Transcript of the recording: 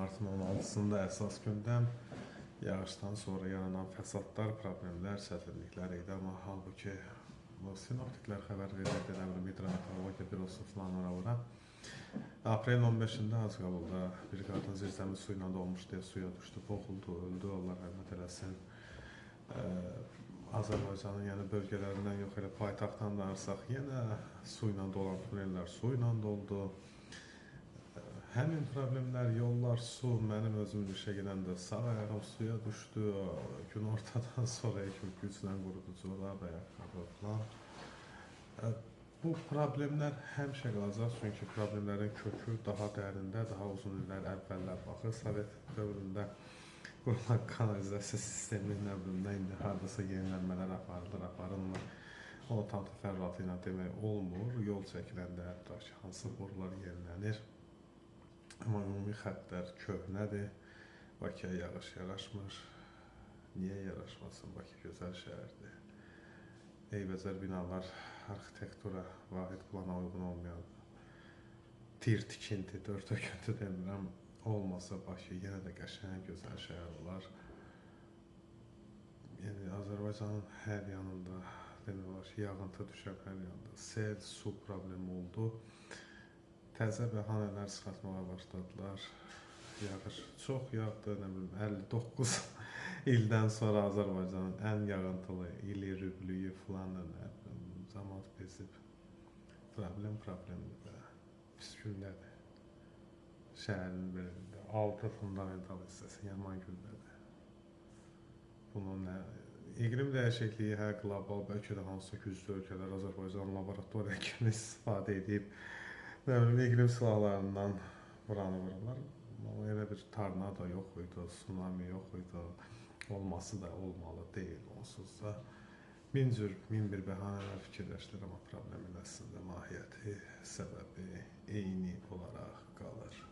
martın 16-sında əsas gündəm yağışdan sonra yaranan fəsadlar, problemlər, çətinliklər idi. Amma halbuki sinoptiklər xəbər verirdi, hidrometeorologiya bürosu falan ora. Aprelin 15-də Ağcaqabulda bir qadın zirzəmi su ilə dolmuş deyə suya düşdü, boğuldu, öldü. Allah rəhmət eləsin. Azərbaycanın yəni bölgələrindən yox, elə paytaxtdan danırsaq, yenə su ilə dolan tunellər su ilə doldu. Həmin problemlər, yollar, su, mənim özümün işə gedəndə sağ ayağım suya düşdü, gün ortadan sonra güclə quruducular, ayaqqabı falan. Bu problemlər həmişə qalacaq, çünki problemlərin kökü daha dərində, daha uzun illər əvvəllər baxır. Sovet dövründə qurulan kanalizasiya sisteminin əvvəlində indi hardasa yenilənmələr aparılır. Onu tam təfərrüatı ilə demək olmur. Yol çəkiləndə hətta ki, hansı borular yenilənir. Amma ümumi xəttlər köhnədir. Bakıya yağış yaraşmır. Niyə yaraşmasın? Bakı gözəl şəhərdir. Eybəcər binalar, arxitektura, vahid plana uyğun olmayan tir tikinti, dörtöküntü demirəm. Olmasa Bakı yenə də qəşəng, gözəl şəhər olar. Yəni Azərbaycanın hər yanında demək olar ki, yağıntı düşən hər yanında sel, su problemi oldu. Təzə bəhanələr çıxartmağa başladılar. Yağış çox yağdı, 59 ildən sonra Azərbaycanın ən yağıntılı ili, rüblüyü falan zaman bezib. Problemdir də. Pis gündədir. Şəhərin birində 6 fundamental hissəsi yaman gündədir. Bunun iqlim dəyişikliyi qlobal, bəlkə də hansısa güclü ölkələr Azərbaycan laboratoriya kimi istifadə edib iqlim silahlarından buranı vururlar. Amma elə bir tornado yox idi, tsunami yox idi. Olması da olmalı deyil. Onsuz da min bir bəhanələr fikirləşdirir, amma problemin əslində mahiyyəti, səbəbi eyni olaraq qalır.